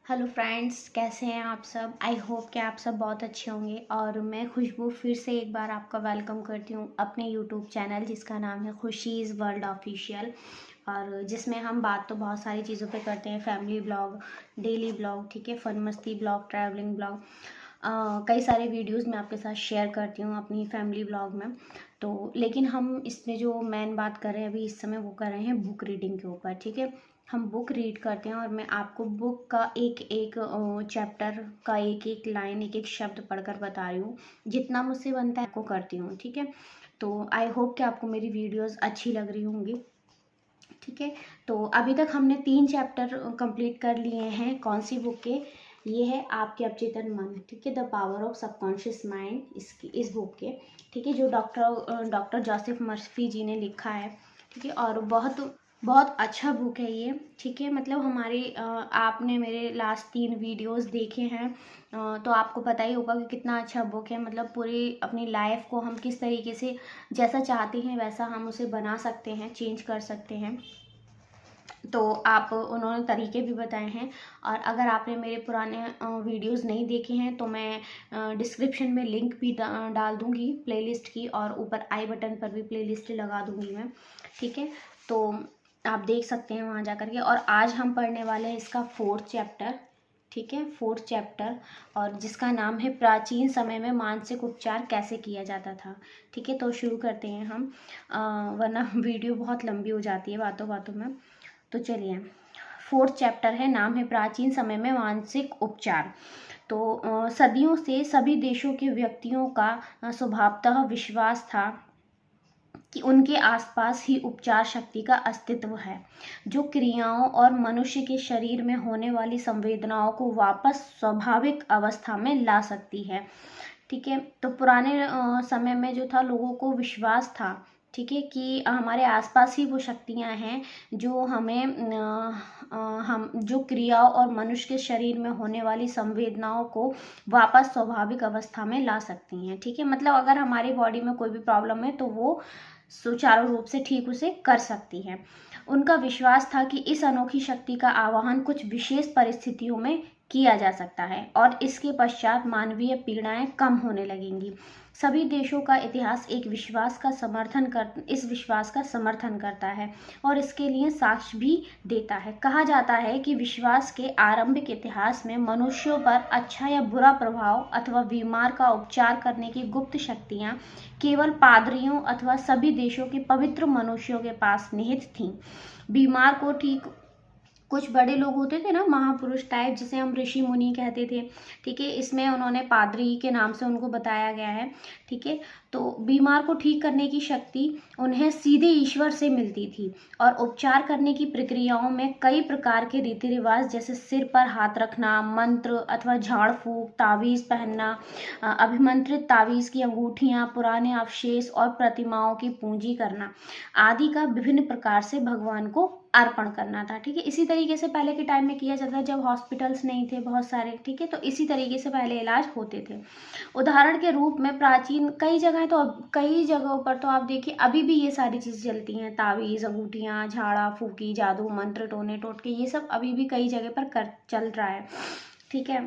Hello friends, कैसे हैं आप सब। आई होप कि आप सब बहुत अच्छे होंगे। और मैं खुशबू फिर से एक बार आपका वेलकम करती हूँ अपने यूट्यूब चैनल जिसका नाम है खुशीज़ वर्ल्ड ऑफिशियल, और जिसमें हम बात तो बहुत सारी चीज़ों पे करते हैं। फैमिली ब्लॉग, डेली ब्लॉग, ठीक है, फन मस्ती ब्लॉग, ट्रैवलिंग ब्लॉग, कई सारे वीडियोस मैं आपके साथ शेयर करती हूँ अपनी फैमिली ब्लॉग में। तो लेकिन हम इसमें जो मेन बात कर रहे हैं अभी इस समय वो कर रहे हैं बुक रीडिंग के ऊपर, ठीक है। हम बुक रीड करते हैं और मैं आपको बुक का एक एक चैप्टर का एक एक लाइन, एक एक शब्द पढ़कर बता रही हूँ। जितना मुझसे बनता है आपको करती हूँ, ठीक है। तो आई होप कि आपको मेरी वीडियोस अच्छी लग रही होंगी, ठीक है। तो अभी तक हमने 3 चैप्टर कंप्लीट कर लिए हैं। कौन सी बुक के? ये है आपके अवचेतन मन, ठीक है, the power of subconscious mind, इसकी इस बुक के, ठीक है, जो डॉक्टर जोसेफ मर्फी जी ने लिखा है, ठीक है। और बहुत बहुत अच्छा बुक है ये, ठीक है। मतलब आपने मेरे लास्ट 3 वीडियोस देखे हैं तो आपको पता ही होगा कि कितना अच्छा बुक है। मतलब पूरी अपनी लाइफ को हम किस तरीके से जैसा चाहते हैं वैसा हम उसे बना सकते हैं, चेंज कर सकते हैं। तो आप उन्होंने तरीके भी बताए हैं। और अगर आपने मेरे पुराने वीडियोस नहीं देखे हैं तो मैं डिस्क्रिप्शन में लिंक भी डाल दूंगी प्लेलिस्ट की, और ऊपर आई बटन पर भी प्लेलिस्ट लगा दूंगी मैं, ठीक है। तो आप देख सकते हैं वहाँ जा करके। और आज हम पढ़ने वाले हैं इसका 4th चैप्टर, ठीक है, 4th चैप्टर, और जिसका नाम है प्राचीन समय में मानसिक उपचार कैसे किया जाता था, ठीक है। तो शुरू करते हैं हम, वरना वीडियो बहुत लंबी हो जाती है बातों बातों में। तो चलिए, 4th चैप्टर है, नाम है प्राचीन समय में मानसिक उपचार। तो सदियों से सभी देशों के व्यक्तियों का स्वभावतः विश्वास था कि उनके आसपास ही उपचार शक्ति का अस्तित्व है, जो क्रियाओं और मनुष्य के शरीर में होने वाली संवेदनाओं को वापस स्वाभाविक अवस्था में ला सकती है, ठीक है। तो पुराने समय में जो था लोगों को विश्वास था, ठीक है, कि हमारे आसपास ही वो शक्तियां हैं जो हमें हम जो क्रियाओं और मनुष्य के शरीर में होने वाली संवेदनाओं को वापस स्वाभाविक अवस्था में ला सकती हैं, ठीक है। मतलब अगर हमारी बॉडी में कोई भी प्रॉब्लम है तो वो सुचारू रूप से ठीक उसे कर सकती है। उनका विश्वास था कि इस अनोखी शक्ति का आवाहन कुछ विशेष परिस्थितियों में किया जा सकता है और इसके पश्चात मानवीय पीड़ाएं कम होने लगेंगी। सभी देशों का इतिहास इस विश्वास का समर्थन करता है और इसके लिए साक्ष्य भी देता है। कहा जाता है कि विश्वास के आरंभिक इतिहास में मनुष्यों पर अच्छा या बुरा प्रभाव अथवा बीमार का उपचार करने की गुप्त शक्तियां केवल पादरियों अथवा सभी देशों के पवित्र मनुष्यों के पास निहित थीं। बीमार को ठीक, कुछ बड़े लोग होते थे ना, महापुरुष टाइप, जिसे हम ऋषि मुनि कहते थे, ठीक है। इसमें उन्होंने पादरी के नाम से उनको बताया गया है, ठीक है। तो बीमार को ठीक करने की शक्ति उन्हें सीधे ईश्वर से मिलती थी और उपचार करने की प्रक्रियाओं में कई प्रकार के रीति रिवाज जैसे सिर पर हाथ रखना, मंत्र अथवा झाड़ फूंक, तावीज पहनना, अभिमंत्रित तावीज की अंगूठियां, पुराने अवशेष और प्रतिमाओं की पूंजी करना आदि का विभिन्न प्रकार से भगवान को अर्पण करना था, ठीक है। इसी तरीके से पहले के टाइम में किया जाता था जब हॉस्पिटल्स नहीं थे बहुत सारे, ठीक है। तो इसी तरीके से पहले इलाज होते थे। उदाहरण के रूप में प्राचीन कई जगहों पर तो आप देखिए अभी भी ये सारी चीजें चलती हैं। तावीज, अंगूठियां, झाड़ा फूकी, जादू, मंत्र, टोने टोटके, ये सब अभी भी कई जगह पर चल रहा है, ठीक है।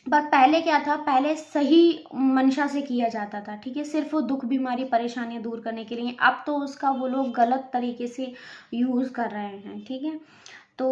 पर पहले क्या था, पहले सही मंशा से किया जाता था, ठीक है, सिर्फ वो दुख बीमारी परेशानियां दूर करने के लिए। अब तो उसका वो लोग गलत तरीके से यूज कर रहे हैं, ठीक है। तो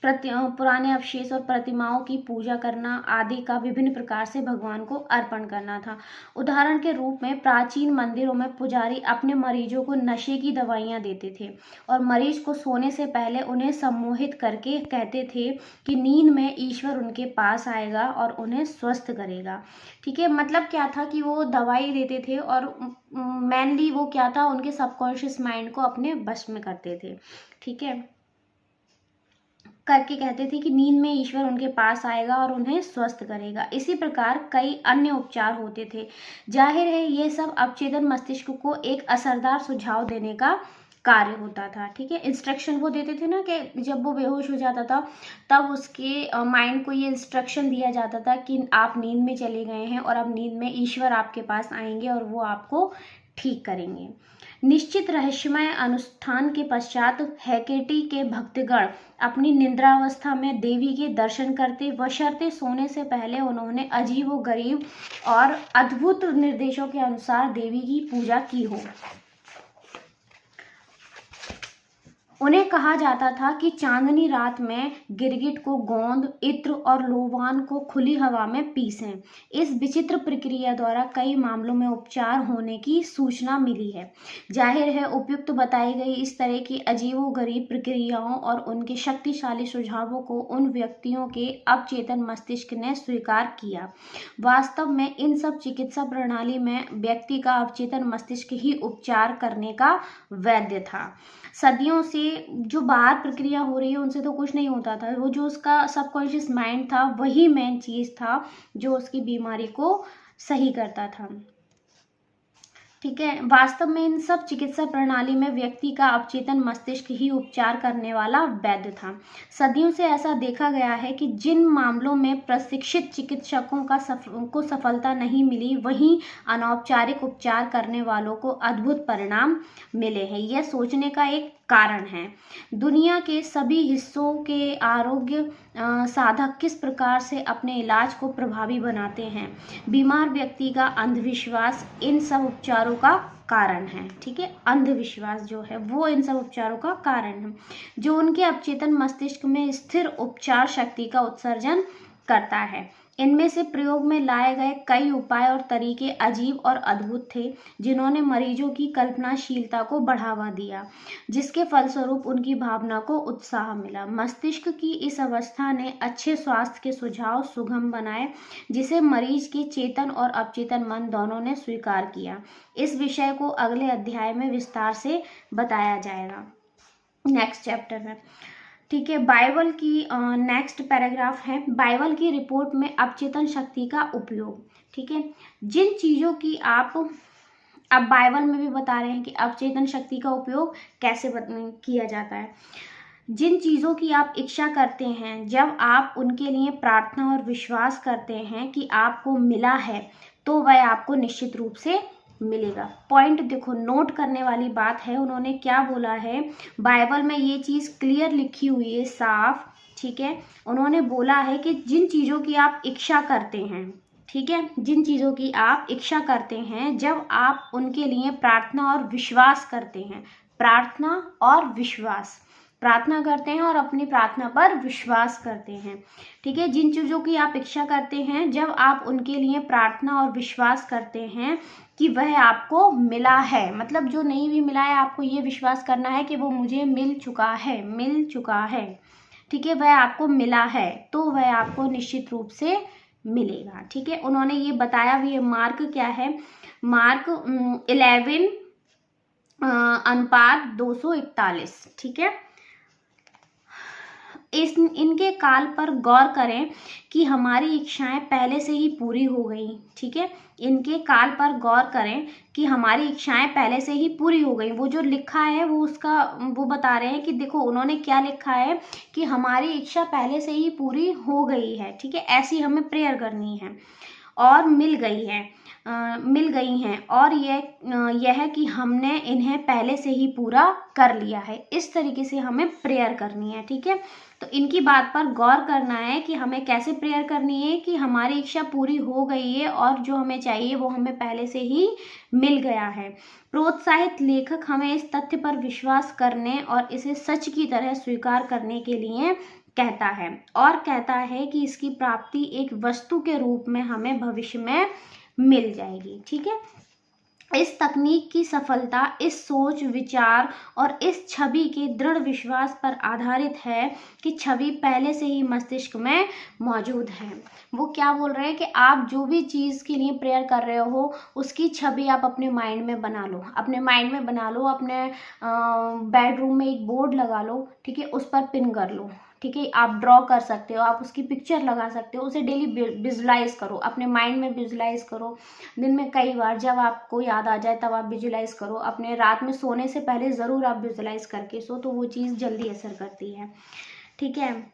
पुराने अवशेष और प्रतिमाओं की पूजा करना आदि का विभिन्न प्रकार से भगवान को अर्पण करना था। उदाहरण के रूप में प्राचीन मंदिरों में पुजारी अपने मरीजों को नशे की दवाइयां देते थे और मरीज को सोने से पहले उन्हें सम्मोहित करके कहते थे कि नींद में ईश्वर उनके पास आएगा और उन्हें स्वस्थ करेगा, ठीक है। मतलब क्या था कि वो दवाई देते थे और मेनली वो क्या था, उनके सबकॉन्शियस माइंड को अपने वश में करते थे, ठीक है, करके कहते थे कि नींद में ईश्वर उनके पास आएगा और उन्हें स्वस्थ करेगा। इसी प्रकार कई अन्य उपचार होते थे। जाहिर है ये सब अवचेतन मस्तिष्क को एक असरदार सुझाव देने का कार्य होता था, ठीक है। इंस्ट्रक्शन वो देते थे ना कि जब वो बेहोश हो जाता था तब उसके माइंड को ये इंस्ट्रक्शन दिया जाता था कि आप नींद में चले गए हैं और अब नींद में ईश्वर आपके पास आएंगे और वो आपको ठीक करेंगे, निश्चित रहस्यमय अनुष्ठान के पश्चात हेकेटी के भक्तगण अपनी निद्रावस्था में देवी के दर्शन करते, बशर्ते सोने से पहले उन्होंने अजीबोगरीब और अद्भुत निर्देशों के अनुसार देवी की पूजा की हो। उन्हें कहा जाता था कि चांदनी रात में गिरगिट को गोंद, इत्र और लोबान को खुली हवा में पीसें। इस विचित्र प्रक्रिया द्वारा कई मामलों में उपचार होने की सूचना मिली है। जाहिर है उपयुक्त बताई गई इस तरह की अजीबोगरीब प्रक्रियाओं और उनके शक्तिशाली सुझावों को उन व्यक्तियों के अवचेतन मस्तिष्क ने स्वीकार किया। वास्तव में इन सब चिकित्सा प्रणाली में व्यक्ति का अवचेतन मस्तिष्क ही उपचार करने का वैद्य था। सदियों से जो बाहर प्रक्रिया हो रही है उनसे तो कुछ नहीं होता था, वो जो उसका सबकॉन्शियस माइंड था वही मेन चीज था जो उसकी बीमारी को सही करता था। ठीक है, वास्तव में इन सब चिकित्सा प्रणाली में व्यक्ति का अवचेतन मस्तिष्क ही उपचार करने वाला वैद्य था। सदियों से ऐसा देखा गया है कि जिन मामलों में प्रशिक्षित चिकित्सकों को सफलता नहीं मिली, वहीं अनौपचारिक उपचार करने वालों को अद्भुत परिणाम मिले हैं। यह सोचने का एक कारण है। दुनिया के सभी हिस्सों के आरोग्य साधक किस प्रकार से अपने इलाज को प्रभावी बनाते हैं। बीमार व्यक्ति का अंधविश्वास इन सब उपचारों का कारण है। ठीक है, अंधविश्वास जो है वो इन सब उपचारों का कारण है, जो उनके अवचेतन मस्तिष्क में स्थिर उपचार शक्ति का उत्सर्जन करता है। इनमें से प्रयोग में लाए गए कई उपाय और तरीके अजीब और अद्भुत थे, जिन्होंने मरीजों की कल्पनाशीलता को बढ़ावा दिया, जिसके फलस्वरूप उनकी भावना को उत्साह मिला। मस्तिष्क की इस अवस्था ने अच्छे स्वास्थ्य के सुझाव सुगम बनाए, जिसे मरीज के चेतन और अवचेतन मन दोनों ने स्वीकार किया। इस विषय को अगले अध्याय में विस्तार से बताया जाएगा, नेक्स्ट चैप्टर में। ठीक है, बाइबल की नेक्स्ट पैराग्राफ है, बाइबल की रिपोर्ट में अवचेतन शक्ति का उपयोग। ठीक है, जिन चीज़ों की आप अब बाइबल में भी बता रहे हैं कि अवचेतन शक्ति का उपयोग कैसे किया जाता है। जिन चीज़ों की आप इच्छा करते हैं, जब आप उनके लिए प्रार्थना और विश्वास करते हैं कि आपको मिला है, तो वह आपको निश्चित रूप से मिलेगा। पॉइंट देखो, नोट करने वाली बात है। उन्होंने क्या बोला है, बाइबल में ये चीज़ क्लियर लिखी हुई है, साफ। ठीक है, उन्होंने बोला है कि जिन चीज़ों की आप इच्छा करते हैं, ठीक है, जिन चीज़ों की आप इच्छा करते हैं, जब आप उनके लिए प्रार्थना और विश्वास करते हैं, प्रार्थना और विश्वास, प्रार्थना करते हैं और अपनी प्रार्थना पर विश्वास करते हैं। ठीक है, जिन चीज़ों की आप इच्छा करते हैं, जब आप उनके लिए प्रार्थना और विश्वास करते हैं कि वह आपको मिला है, मतलब जो नहीं भी मिला है, आपको ये विश्वास करना है कि वो मुझे मिल चुका है, मिल चुका है। ठीक है, वह आपको मिला है, तो वह आपको निश्चित रूप से मिलेगा। ठीक है, उन्होंने ये बताया भी है। मार्क क्या है, मार्क 11:241। ठीक है, इनके काल पर गौर करें कि हमारी इच्छाएं पहले से ही पूरी हो गई। ठीक है, इनके काल पर गौर करें कि हमारी इच्छाएं पहले से ही पूरी हो गई। वो जो लिखा है वो बता रहे हैं कि देखो उन्होंने क्या लिखा है कि हमारी इच्छा पहले से ही पूरी हो गई है। ठीक है, ऐसी हमें प्रेयर करनी है और मिल गई हैं, और यह कि हमने इन्हें पहले से ही पूरा कर लिया है। इस तरीके से हमें प्रेयर करनी है। ठीक है, तो इनकी बात पर गौर करना है कि हमें कैसे प्रेयर करनी है कि हमारी इच्छा पूरी हो गई है और जो हमें चाहिए वो हमें पहले से ही मिल गया है। प्रोत्साहित लेखक हमें इस तथ्य पर विश्वास करने और इसे सच की तरह स्वीकार करने के लिए कहता है, और कहता है कि इसकी प्राप्ति एक वस्तु के रूप में हमें भविष्य में मिल जाएगी। ठीक है, इस तकनीक की सफलता इस सोच, विचार और इस छवि के दृढ़ विश्वास पर आधारित है कि छवि पहले से ही मस्तिष्क में मौजूद है। वो क्या बोल रहे हैं कि आप जो भी चीज़ के लिए प्रेयर कर रहे हो, उसकी छवि आप अपने माइंड में बना लो, अपने माइंड में बना लो, अपने बेडरूम में एक बोर्ड लगा लो। ठीक है, उस पर पिन कर लो। ठीक है, आप ड्रॉ कर सकते हो, आप उसकी पिक्चर लगा सकते हो, उसे डेली विजुलाइज करो, अपने माइंड में विजुलाइज करो। दिन में कई बार जब आपको याद आ जाए तब आप विजुलाइज करो। अपने रात में सोने से पहले ज़रूर आप विजुलाइज करके सो, तो वो चीज़ जल्दी असर करती है। ठीक है,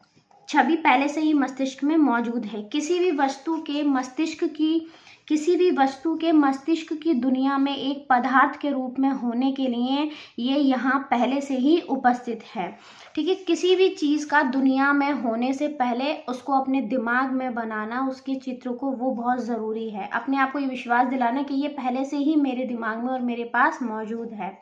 छवि पहले से ही मस्तिष्क में मौजूद है। किसी भी वस्तु के मस्तिष्क की किसी भी वस्तु के मस्तिष्क की दुनिया में एक पदार्थ के रूप में होने के लिए ये यहाँ पहले से ही उपस्थित है। ठीक है, किसी भी चीज़ का दुनिया में होने से पहले उसको अपने दिमाग में बनाना, उसके चित्र को, वो बहुत ज़रूरी है। अपने आप को ये विश्वास दिलाना कि ये पहले से ही मेरे दिमाग में और मेरे पास मौजूद है।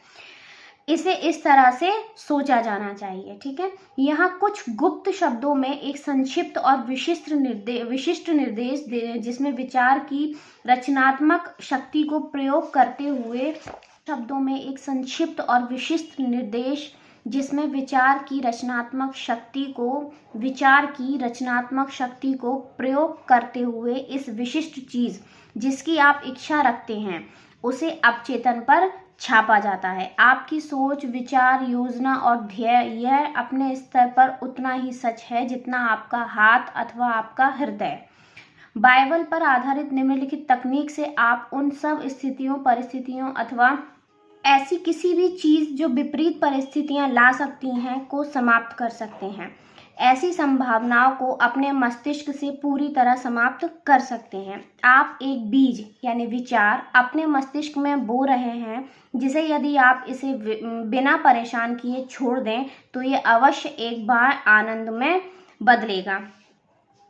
इसे इस तरह से सोचा जाना चाहिए। ठीक है, यहाँ कुछ गुप्त शब्दों में एक संक्षिप्त और विशिष्ट निर्देश जिसमें विचार की रचनात्मक शक्ति को प्रयोग करते हुए शब्दों में एक संक्षिप्त और विशिष्ट निर्देश जिसमें विचार की रचनात्मक शक्ति को प्रयोग करते हुए इस विशिष्ट चीज जिसकी आप इच्छा रखते हैं उसे अवचेतन पर छापा जाता है। आपकी सोच, विचार, योजना और ध्येय यह अपने स्तर पर उतना ही सच है जितना आपका हाथ अथवा आपका हृदय। बाइबल पर आधारित निम्नलिखित तकनीक से आप उन सब स्थितियों, परिस्थितियों अथवा ऐसी किसी भी चीज जो विपरीत परिस्थितियां ला सकती हैं को समाप्त कर सकते हैं। ऐसी संभावनाओं को अपने मस्तिष्क से पूरी तरह समाप्त कर सकते हैं। आप एक बीज यानी विचार अपने मस्तिष्क में बो रहे हैं जिसे यदि आप इसे बिना परेशान किए छोड़ दें तो ये अवश्य एक बार आनंद में बदलेगा।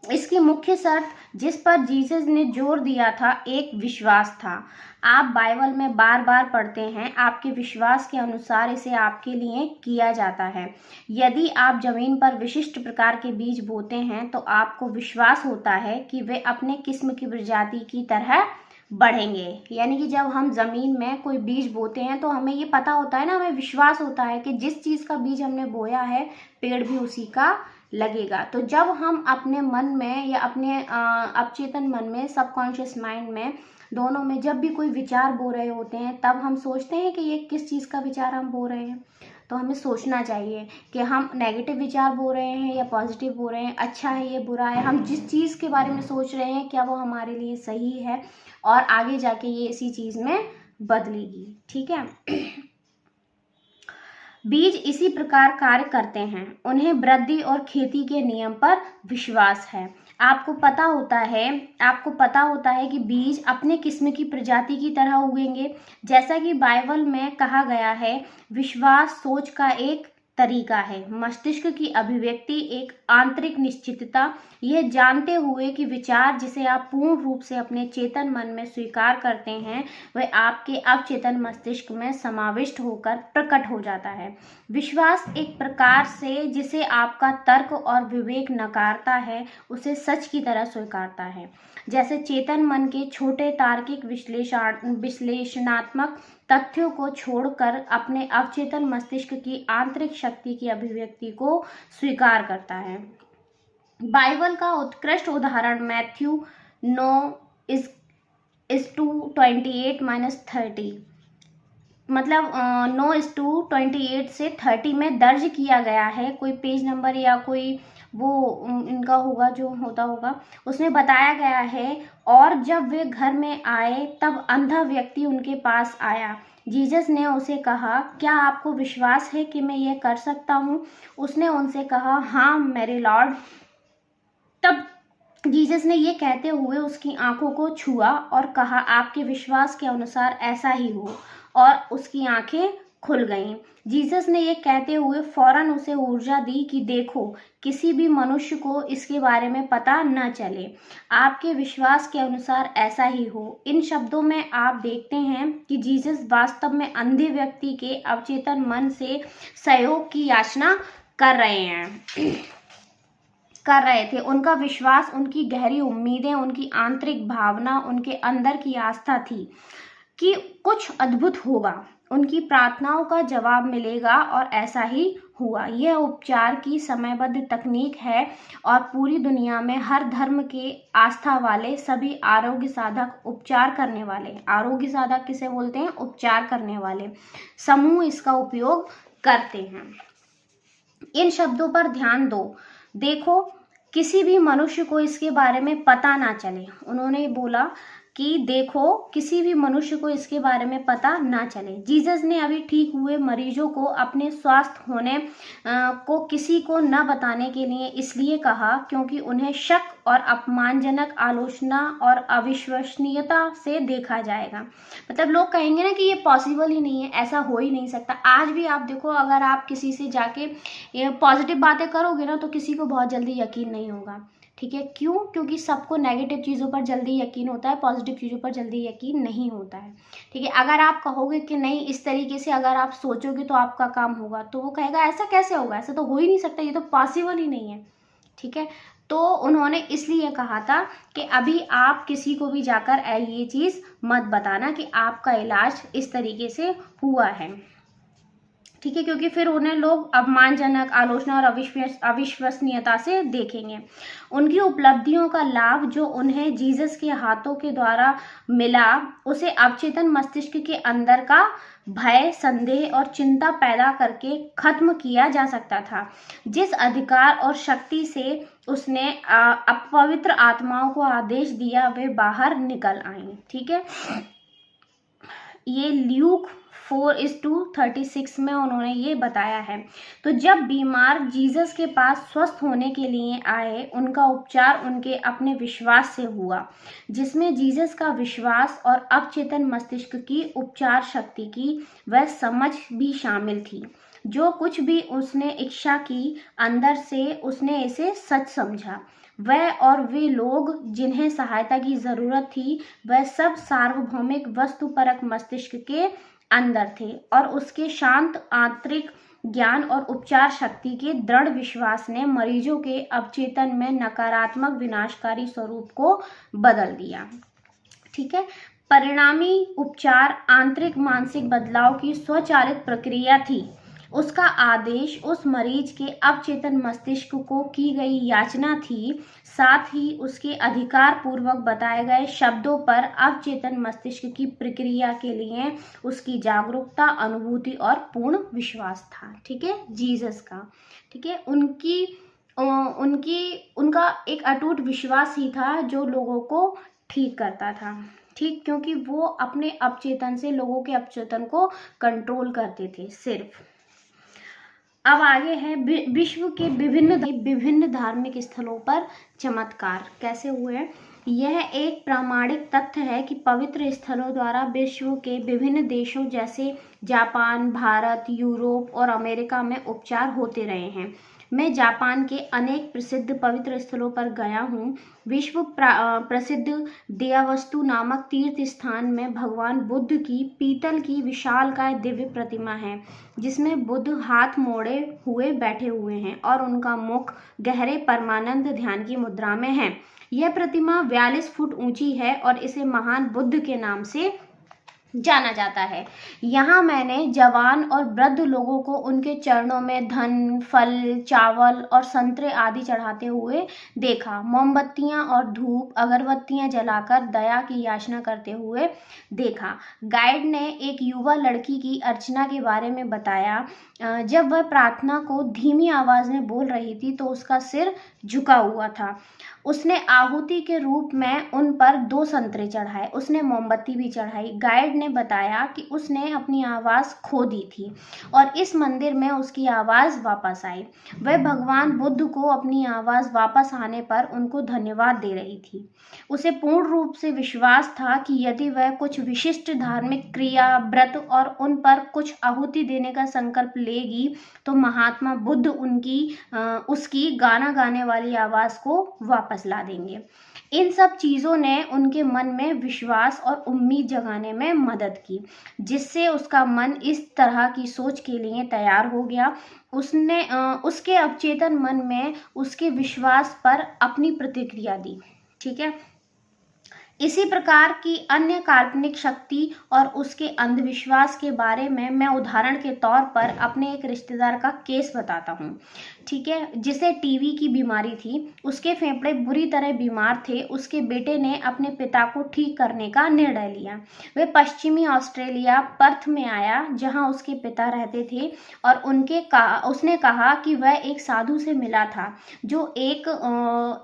इसकी मुख्य शर्त जिस पर जीसस ने जोर दिया था एक विश्वास था। आप बाइबल में बार बार पढ़ते हैं, आपके विश्वास के अनुसार इसे आपके लिए किया जाता है। यदि आप जमीन पर विशिष्ट प्रकार के बीज बोते हैं तो आपको विश्वास होता है कि वे अपने किस्म की प्रजाति की तरह बढ़ेंगे। यानी कि जब हम जमीन में कोई बीज बोते हैं तो हमें ये पता होता है ना, हमें विश्वास होता है कि जिस चीज का बीज हमने बोया है पेड़ भी उसी का लगेगा। तो जब हम अपने मन में या अपने अवचेतन मन में, सबकॉन्शियस माइंड में, दोनों में जब भी कोई विचार बो रहे होते हैं तब हम सोचते हैं कि ये किस चीज़ का विचार हम बो रहे हैं। तो हमें सोचना चाहिए कि हम नेगेटिव विचार बो रहे हैं या पॉजिटिव बो रहे हैं, अच्छा है ये बुरा है। हम जिस चीज़ के बारे में सोच रहे हैं क्या वो हमारे लिए सही है और आगे जाके ये इसी चीज़ में बदलेगी। ठीक है, बीज इसी प्रकार कार्य करते हैं। उन्हें वृद्धि और खेती के नियम पर विश्वास है। आपको पता होता है कि बीज अपने किस्म की प्रजाति की तरह उगेंगे। जैसा कि बाइबल में कहा गया है, विश्वास सोच का एक तरीका है। मस्तिष्क की अभिव्यक्ति एक आंतरिक निश्चितता, यह जानते हुए कि विचार जिसे आप पूर्ण रूप से अपने चेतन मन में स्वीकार करते हैं वह आपके अवचेतन मस्तिष्क में समाविष्ट होकर प्रकट हो जाता है। विश्वास एक प्रकार से जिसे आपका तर्क और विवेक नकारता है उसे सच की तरह स्वीकारता है। जैसे चेतन मन के छोटे तार्किक विश्लेषणात्मक तथ्यों को छोड़कर अपने अवचेतन मस्तिष्क की आंतरिक शक्ति की अभिव्यक्ति को स्वीकार करता है। बाइबल का उत्कृष्ट उदाहरण मैथ्यू 9:28-30 मतलब 9:28 से 30 में दर्ज किया गया है। कोई पेज नंबर या कोई वो इनका होगा जो होता होगा, उसमें बताया गया है। और जब वे घर में आए तब अंधा व्यक्ति उनके पास आया। जीसस ने उसे कहा, क्या आपको विश्वास है कि मैं यह कर सकता हूँ? उसने उनसे कहा, हाँ मेरे लॉर्ड। तब जीसस ने ये कहते हुए उसकी आंखों को छुआ और कहा, आपके विश्वास के अनुसार ऐसा ही हो, और उसकी आंखें खुल गईं। जीसस ने ये कहते हुए फौरन उसे ऊर्जा दी कि देखो, किसी भी मनुष्य को इसके बारे में पता न चले, आपके विश्वास के अनुसार ऐसा ही हो। इन शब्दों में आप देखते हैं कि जीसस वास्तव में अंधे व्यक्ति के अवचेतन मन से सहयोग की याचना कर रहे थे। उनका विश्वास, उनकी गहरी उम्मीदें, उनकी आंतरिक भावना, उनके अंदर की आस्था थी कि कुछ अद्भुत होगा, उनकी प्रार्थनाओं का जवाब मिलेगा, और ऐसा ही हुआ। यह उपचार की समयबद्ध तकनीक है और पूरी दुनिया में हर धर्म के आस्था वाले सभी आरोग्य साधक, उपचार करने वाले, आरोग्य साधक किसे बोलते हैं? उपचार करने वाले समूह इसका उपयोग करते हैं। इन शब्दों पर ध्यान दो। देखो, किसी भी मनुष्य को इसके बारे में पता ना चले। उन्होंने बोला कि देखो किसी भी मनुष्य को इसके बारे में पता ना चले। जीसस ने अभी ठीक हुए मरीजों को अपने स्वस्थ होने को किसी को न बताने के लिए इसलिए कहा क्योंकि उन्हें शक और अपमानजनक आलोचना और अविश्वसनीयता से देखा जाएगा। मतलब लोग कहेंगे ना कि ये पॉसिबल ही नहीं है, ऐसा हो ही नहीं सकता। आज भी आप देखो, अगर आप किसी से जाके पॉजिटिव बातें करोगे ना तो किसी को बहुत जल्दी यकीन नहीं होगा। ठीक है, क्यों? क्योंकि सबको नेगेटिव चीज़ों पर जल्दी यकीन होता है, पॉजिटिव चीज़ों पर जल्दी यकीन नहीं होता है। ठीक है, अगर आप कहोगे कि नहीं इस तरीके से अगर आप सोचोगे तो आपका काम होगा, तो वो कहेगा ऐसा कैसे होगा, ऐसा तो हो ही नहीं सकता, ये तो पॉसिबल ही नहीं है। ठीक है, तो उन्होंने इसलिए कहा था कि अभी आप किसी को भी जाकर ये चीज़ मत बताना कि आपका इलाज इस तरीके से हुआ है। ठीक है, क्योंकि फिर उन्हें लोग अपमानजनक आलोचना और अविश्वसनीयता से देखेंगे। उनकी उपलब्धियों का लाभ जो उन्हें जीसस के हाथों के द्वारा मिला, उसे अवचेतन मस्तिष्क के अंदर का भय, संदेह और चिंता पैदा करके खत्म किया जा सकता था। जिस अधिकार और शक्ति से उसने अपवित्र आत्माओं को आदेश दिया वे बाहर निकल आई। ठीक है, ये ल्यूक 4:36 में उन्होंने ये बताया है। तो जब बीमार जीसस के पास स्वस्थ होने के लिए आए, उनका उपचार उनके अपने विश्वास से हुआ, जिसमें जीसस का विश्वास और अवचेतन मस्तिष्क की उपचार शक्ति की वह समझ भी शामिल थी। जो कुछ भी उसने इच्छा की, अंदर से उसने इसे सच समझा। वह और वे लोग जिन्हें सहायता की जरूरत थी, वह सब सार्वभौमिक वस्तुपरक मस्तिष्क के अंदर थे और उसके शांत आंतरिक ज्ञान और उपचार शक्ति के दृढ़ विश्वास ने मरीजों के अवचेतन में नकारात्मक विनाशकारी स्वरूप को बदल दिया। ठीक है, परिणामी उपचार आंतरिक मानसिक बदलाव की स्वचालित प्रक्रिया थी। उसका आदेश उस मरीज के अवचेतन मस्तिष्क को की गई याचना थी, साथ ही उसके अधिकार पूर्वक बताए गए शब्दों पर अवचेतन मस्तिष्क की प्रक्रिया के लिए उसकी जागरूकता, अनुभूति और पूर्ण विश्वास था। ठीक है, जीसस का। ठीक है, उनका एक अटूट विश्वास ही था जो लोगों को ठीक करता था। ठीक, क्योंकि वो अपने अवचेतन से लोगों के अवचेतन को कंट्रोल करते थे सिर्फ। अब आगे है विश्व के विभिन्न धार्मिक स्थलों पर चमत्कार कैसे हुए हैं। यह एक प्रामाणिक तथ्य है कि पवित्र स्थलों द्वारा विश्व के विभिन्न देशों जैसे जापान, भारत, यूरोप और अमेरिका में उपचार होते रहे हैं। मैं जापान के अनेक प्रसिद्ध पवित्र स्थलों पर गया हूँ। विश्व प्रसिद्ध देयावस्तु नामक तीर्थ स्थान में भगवान बुद्ध की पीतल की विशालकाय दिव्य प्रतिमा है, जिसमें बुद्ध हाथ मोड़े हुए बैठे हुए हैं और उनका मुख गहरे परमानंद ध्यान की मुद्रा में है। यह प्रतिमा 42 फुट ऊंची है और इसे महान बुद्ध के नाम से जाना जाता है। यहाँ मैंने जवान और वृद्ध लोगों को उनके चरणों में धन, फल, चावल और संतरे आदि चढ़ाते हुए देखा। मोमबत्तियां और धूप अगरबत्तियां जलाकर दया की याचना करते हुए देखा। गाइड ने एक युवा लड़की की अर्चना के बारे में बताया। जब वह प्रार्थना को धीमी आवाज में बोल रही थी तो उसका सिर झुका हुआ था। उसने आहुति के रूप में उन पर 2 संतरे चढ़ाए। उसने मोमबत्ती भी चढ़ाई। गाइड ने बताया कि उसने अपनी आवाज़ खो दी थी और इस मंदिर में उसकी आवाज़ वापस आई। वह भगवान बुद्ध को अपनी आवाज़ वापस आने पर उनको धन्यवाद दे रही थी। उसे पूर्ण रूप से विश्वास था कि यदि वह कुछ विशिष्ट धार्मिक क्रिया, व्रत और उन पर कुछ आहुति देने का संकल्प लेगी तो महात्मा बुद्ध उसकी गाना गाने वाली आवाज़ को वापस ला देंगे। इन सब चीज़ों ने उनके मन में विश्वास और उम्मीद जगाने में मदद की, जिससे उसका मन इस तरह की सोच के लिए तैयार हो गया। उसके अवचेतन मन में उसके विश्वास पर अपनी प्रतिक्रिया दी। ठीक है, इसी प्रकार की अन्य काल्पनिक शक्ति और उसके अंधविश्वास के बारे में मैं उदाहरण के तौर पर अपने एक रिश्तेदार का केस बताता हूँ। ठीक है, जिसे टीबी की बीमारी थी। उसके फेफड़े बुरी तरह बीमार थे। उसके बेटे ने अपने पिता को ठीक करने का निर्णय लिया। वे पश्चिमी ऑस्ट्रेलिया पर्थ में आया, जहां उसके पिता रहते थे, और उसने कहा कि वह एक साधु से मिला था जो एक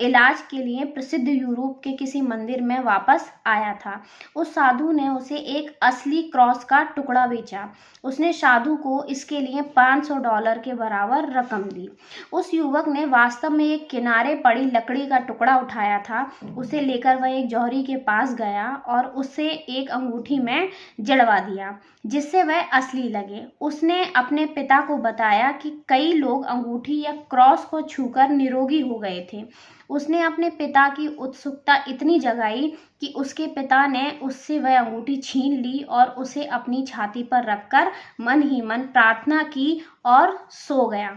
इलाज के लिए प्रसिद्ध यूरोप के किसी मंदिर में वापस आया था। उस साधु ने उसे एक असली क्रॉस का टुकड़ा बेचा। उसने साधु को इसके लिए $500 के बराबर रकम दी। उस युवक ने वास्तव में एक किनारे पड़ी लकड़ी का टुकड़ा उठाया था। उसे लेकर वह एक जौहरी के पास गया और उसे एक अंगूठी में जड़वा दिया, जिससे वह असली लगे। उसने अपने पिता को बताया कि कई लोग अंगूठी या क्रॉस को छूकर निरोगी हो गए थे। उसने अपने पिता की उत्सुकता इतनी जगाई कि उसके पिता ने उससे वह अंगूठी छीन ली और उसे अपनी छाती पर रखकर मन ही मन प्रार्थना की और सो गया।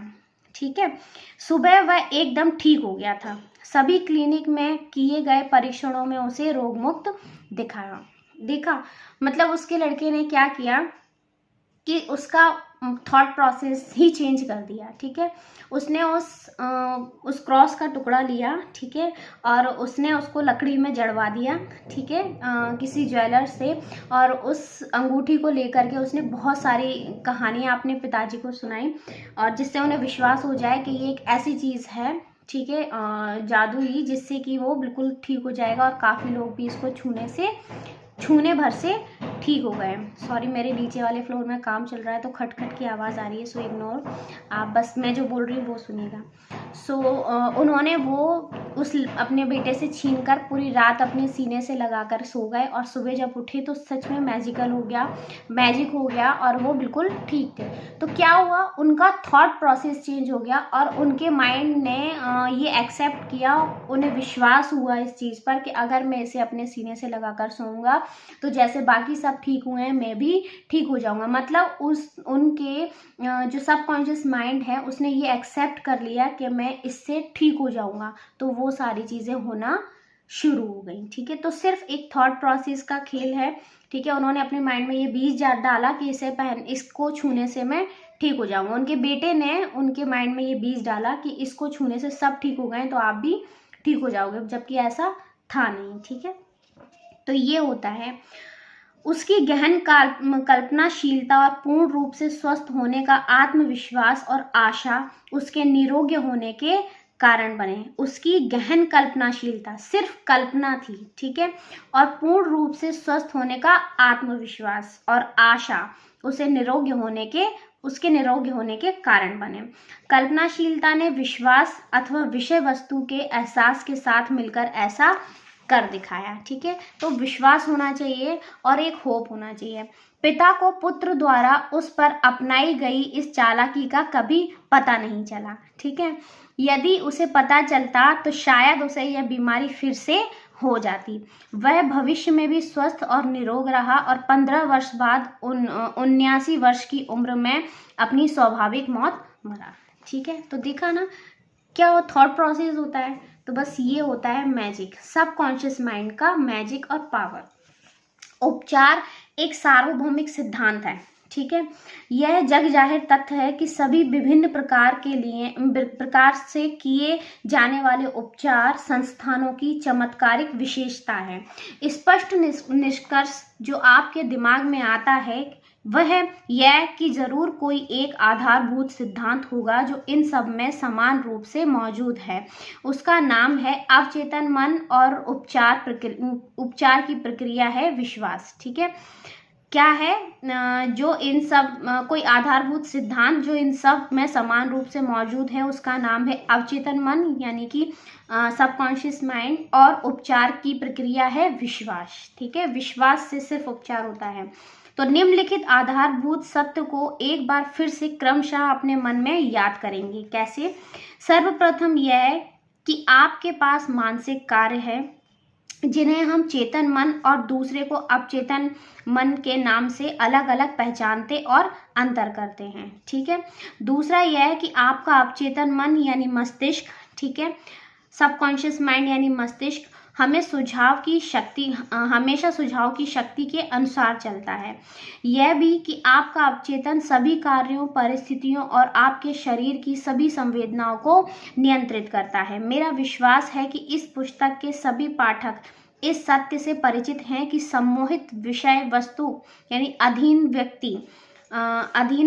ठीक है, सुबह वह एकदम ठीक हो गया था। सभी क्लिनिक में किए गए परीक्षणों में उसे रोगमुक्त देखा। मतलब उसके लड़के ने क्या किया कि उसका थॉट प्रोसेस ही चेंज कर दिया। ठीक है, उसने उस क्रॉस का टुकड़ा लिया, ठीक है, और उसने उसको लकड़ी में जड़वा दिया, ठीक है, किसी ज्वेलर से, और उस अंगूठी को लेकर के उसने बहुत सारी कहानियाँ अपने पिताजी को सुनाई, और जिससे उन्हें विश्वास हो जाए कि ये एक ऐसी चीज़ है, ठीक है, जादू ही, जिससे कि वो बिल्कुल ठीक हो जाएगा। और काफ़ी लोग भी इसको छूने भर से ठीक हो गए। सॉरी, मेरे नीचे वाले फ्लोर में काम चल रहा है तो खटखट की आवाज़ आ रही है, सो इग्नोर। आप बस मैं जो बोल रही हूँ वो सुनिएगा। उन्होंने वो अपने बेटे से छीनकर पूरी रात अपने सीने से लगाकर सो गए, और सुबह जब उठे तो सच में मैजिक हो गया और वो बिल्कुल ठीक थे। तो क्या हुआ, उनका थॉट प्रोसेस चेंज हो गया और उनके माइंड ने ये एक्सेप्ट किया, उन्हें विश्वास हुआ इस चीज़ पर कि अगर मैं इसे अपने सीने से लगाकर सोऊंगा तो जैसे बाकी सब ठीक हुए हैं मैं भी ठीक हो जाऊंगा। मतलब उनके जो सबकॉन्शियस माइंड है उसने ये एक्सेप्ट कर लिया कि मैं इससे ठीक हो जाऊंगा, तो वो सारी चीज़ें होना शुरू हो गई। ठीक है, तो सिर्फ एक थॉट प्रोसेस का खेल है। ठीक है, उन्होंने अपने माइंड में ये बीज डाला कि इसको छूने से मैं ठीक हो जाऊंगा। उनके बेटे ने उनके माइंड में ये बीज डाला कि इसको छूने से सब ठीक हो गए तो आप भी ठीक हो जाओगे, जबकि ऐसा था नहीं। ठीक है, तो ये होता है उसकी गहन कल्पनाशीलता और पूर्ण रूप से स्वस्थ होने का आत्मविश्वास और आशा उसके निरोगी होने के कारण बने। उसकी गहन कल्पनाशीलता सिर्फ कल्पना थी, ठीक है, और पूर्ण रूप से स्वस्थ होने का आत्मविश्वास और आशा उसके निरोगी होने के कारण बने। कल्पनाशीलता ने विश्वास अथवा विषय वस्तु के एहसास के साथ मिलकर ऐसा कर दिखाया। ठीक है, तो विश्वास होना चाहिए और एक होप होना चाहिए। पिता को पुत्र द्वारा उस पर अपनाई गई इस चालाकी का कभी पता नहीं चला। ठीक है, यदि उसे पता चलता तो शायद उसे यह बीमारी फिर से हो जाती। वह भविष्य में भी स्वस्थ और निरोग रहा और 15 वर्ष बाद 79 वर्ष की उम्र में अपनी स्वाभाविक मौत मरा। ठीक है, तो देखा ना क्या वो थॉट प्रोसेस होता है। तो बस ये होता है मैजिक, सबकॉन्शियस माइंड का मैजिक और पावर। उपचार एक सार्वभौमिक सिद्धांत है। ठीक है, यह जग जाहिर तथ्य है कि सभी विभिन्न प्रकार से किए जाने वाले उपचार संस्थानों की चमत्कारिक विशेषता है। स्पष्ट निष्कर्ष जो आपके दिमाग में आता है वह यह कि जरूर कोई एक आधारभूत सिद्धांत होगा जो इन सब में समान रूप से मौजूद है। उसका नाम है अवचेतन मन और उपचार की प्रक्रिया है विश्वास। ठीक है, क्या है जो इन सब कोई आधारभूत सिद्धांत जो इन सब में समान रूप से मौजूद है, उसका नाम है अवचेतन मन यानी कि सबकॉन्शियस माइंड, और उपचार की प्रक्रिया है विश्वास। ठीक है, विश्वास से सिर्फ उपचार होता है। तो निम्नलिखित आधारभूत सत्य को एक बार फिर से क्रमशः अपने मन में याद करेंगे। कैसे? सर्वप्रथम यह है कि आपके पास मानसिक कार्य है जिन्हें हम चेतन मन और दूसरे को अवचेतन मन के नाम से अलग अलग पहचानते और अंतर करते हैं। ठीक है, दूसरा यह है कि आपका अवचेतन मन यानी मस्तिष्क, ठीक है, सबकॉन्शियस माइंड यानी मस्तिष्क हमेशा सुझाव की शक्ति के अनुसार चलता है। यह भी कि आपका अवचेतन सभी कार्यों, परिस्थितियों और आपके शरीर की सभी संवेदनाओं को नियंत्रित करता है। मेरा विश्वास है कि इस पुस्तक के सभी पाठक इस सत्य से परिचित हैं कि सम्मोहित विषय वस्तु यानी अधीन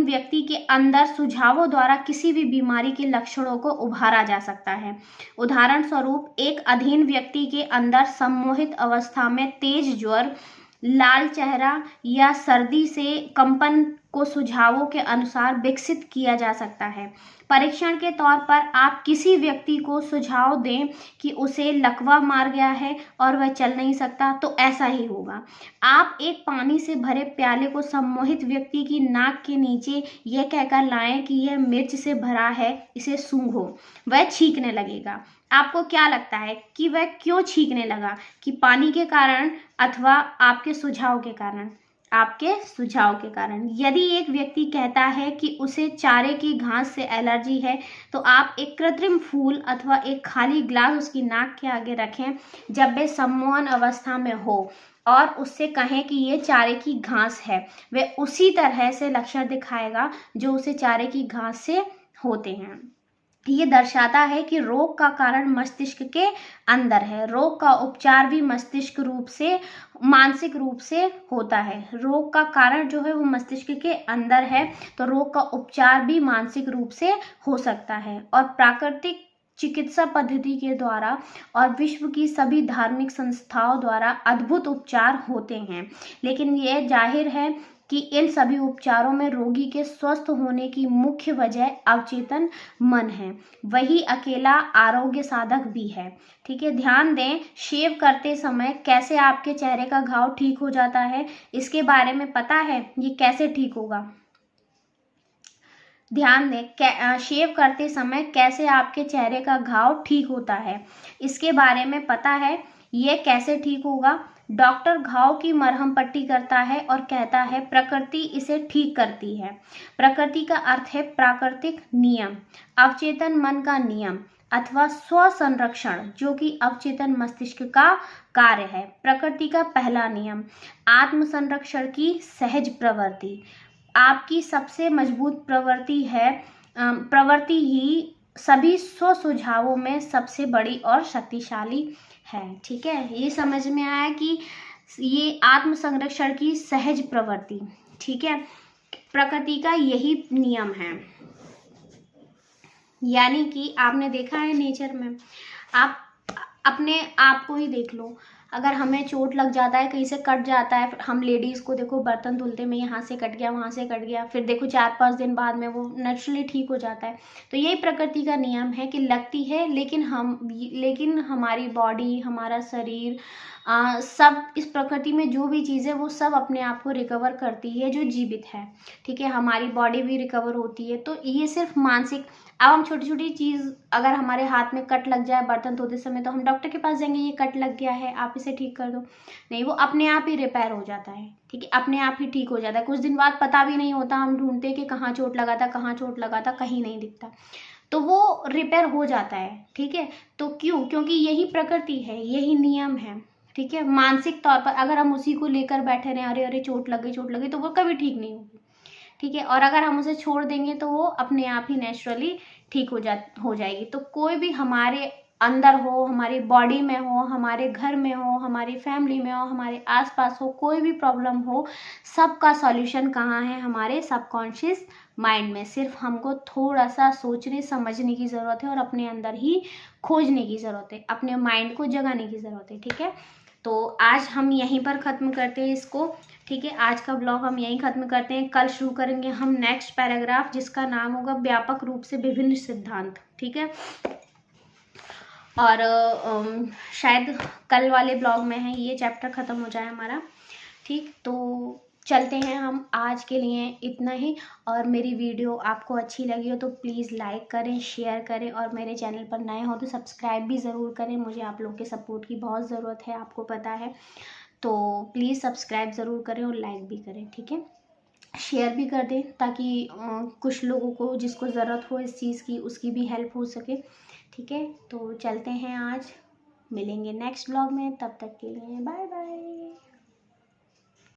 व्यक्ति के अंदर सुझावों द्वारा किसी भी बीमारी के लक्षणों को उभारा जा सकता है। उदाहरण स्वरूप, एक अधीन व्यक्ति के अंदर सम्मोहित अवस्था में तेज ज्वर, लाल चेहरा या सर्दी से कंपन को सुझावों के अनुसार विकसित किया जा सकता है। परीक्षण के तौर पर आप किसी व्यक्ति को सुझाव दें कि उसे लकवा मार गया है और वह चल नहीं सकता, तो ऐसा ही होगा। आप एक पानी से भरे प्याले को सम्मोहित व्यक्ति की नाक के नीचे यह कहकर लाएं कि यह मिर्च से भरा है, इसे सूंघो, वह छींकने लगेगा। आपको क्या लगता है कि वह क्यों छींकने लगा? कि पानी के कारण अथवा आपके सुझाव के कारण? आपके सुझाव के कारण। यदि एक व्यक्ति कहता है कि उसे चारे की घास से एलर्जी है, तो आप एक कृत्रिम फूल अथवा एक खाली ग्लास उसकी नाक के आगे रखें जब वे सम्मोहन अवस्था में हो और उससे कहें कि ये चारे की घास है। वह उसी तरह से लक्षण दिखाएगा जो उसे चारे की घास से होते हैं। ये दर्शाता है कि रोग का कारण मस्तिष्क के अंदर है। रोग का उपचार भी मानसिक रूप से होता है। रोग का कारण जो है वो मस्तिष्क के अंदर है, तो रोग का उपचार भी मानसिक रूप से हो सकता है। और प्राकृतिक चिकित्सा पद्धति के द्वारा और विश्व की सभी धार्मिक संस्थाओं द्वारा अद्भुत उपचार होते हैं, लेकिन यह जाहिर है कि इन सभी उपचारों में रोगी के स्वस्थ होने की मुख्य वजह अवचेतन मन है। वही अकेला आरोग्य साधक भी है। ठीक है, ध्यान दें, शेव करते समय कैसे आपके चेहरे का घाव ठीक हो जाता है, इसके बारे में पता है ये कैसे ठीक होगा? ध्यान दें, शेव करते समय कैसे आपके चेहरे का घाव ठीक होता है, इसके बारे में पता है ये कैसे ठीक होगा? डॉक्टर घाव की मरहम पट्टी करता है और कहता है प्रकृति इसे ठीक करती है। प्रकृति का अर्थ है प्राकृतिक नियम, अवचेतन मन का नियम अथवा स्व संरक्षण, जो कि अवचेतन मस्तिष्क का कार्य है। प्रकृति का पहला नियम, आत्म संरक्षण की सहज प्रवृत्ति। आपकी सबसे मजबूत प्रवृत्ति ही सभी स्व सुझावों में सबसे बड़ी और शक्तिशाली है। ठीक है, ये समझ में आया कि ये आत्म संरक्षण की सहज प्रवृत्ति, ठीक है, प्रकृति का यही नियम है। यानी कि आपने देखा है नेचर में, आप अपने आप को ही देख लो, अगर हमें चोट लग जाता है, कहीं से कट जाता है, हम लेडीज़ को देखो बर्तन धुलते में यहाँ से कट गया, वहाँ से कट गया, फिर देखो 4-5 दिन बाद में वो नेचुरली ठीक हो जाता है। तो यही प्रकृति का नियम है कि लगती है, लेकिन हमारी बॉडी, हमारा शरीर, सब इस प्रकृति में जो भी चीज़ है वो सब अपने आप को रिकवर करती है जो जीवित है। ठीक है, हमारी बॉडी भी रिकवर होती है। तो ये सिर्फ मानसिक, अब हम छोटी छोटी चीज़, अगर हमारे हाथ में कट लग जाए बर्तन धोते समय, तो हम डॉक्टर के पास जाएंगे, ये कट लग गया है आप इसे ठीक कर दो, नहीं, वो अपने आप ही रिपेयर हो जाता है। ठीक है, अपने आप ही ठीक हो जाता है। कुछ दिन बाद पता भी नहीं होता, हम ढूंढते कि कहाँ चोट लगा था, कहाँ चोट लगा था, कहीं नहीं दिखता, तो वो रिपेयर हो जाता है। ठीक है, तो क्योंकि यही प्रकृति है, यही नियम है। ठीक है, मानसिक तौर पर अगर हम उसी को लेकर बैठे रहे, अरे अरे चोट लग गई, तो वो कभी ठीक नहीं होगी। ठीक है, और अगर हम उसे छोड़ देंगे तो वो अपने आप ही नेचुरली ठीक हो जाएगी। तो कोई भी हमारे अंदर हो, हमारी बॉडी में हो, हमारे घर में हो, हमारी फैमिली में हो, हमारे आसपास हो, कोई भी प्रॉब्लम हो, सबका सॉल्यूशन कहाँ है? हमारे सबकॉन्शियस माइंड में। सिर्फ हमको थोड़ा सा सोचने समझने की ज़रूरत है और अपने अंदर ही खोजने की ज़रूरत है, अपने माइंड को जगाने की ज़रूरत है। ठीक है, तो आज हम यहीं पर ख़त्म करते हैं इसको। ठीक है, आज का ब्लॉग हम यहीं ख़त्म करते हैं। कल शुरू करेंगे हम नेक्स्ट पैराग्राफ, जिसका नाम होगा व्यापक रूप से विभिन्न सिद्धांत। ठीक है, और शायद कल वाले ब्लॉग में है ये चैप्टर ख़त्म हो जाए हमारा। ठीक, तो चलते हैं हम, आज के लिए इतना ही। और मेरी वीडियो आपको अच्छी लगी हो तो प्लीज़ लाइक करें, शेयर करें, और मेरे चैनल पर नए हो तो सब्सक्राइब भी ज़रूर करें। मुझे आप लोग के सपोर्ट की बहुत ज़रूरत है, आपको पता है, तो प्लीज़ सब्सक्राइब ज़रूर करें और लाइक भी करें। ठीक है, शेयर भी कर दें ताकि कुछ लोगों को जिसको ज़रूरत हो इस चीज़ की, उसकी भी हेल्प हो सके। ठीक है, तो चलते हैं आज, मिलेंगे नेक्स्ट ब्लॉग में, तब तक के लिए बाय बाय।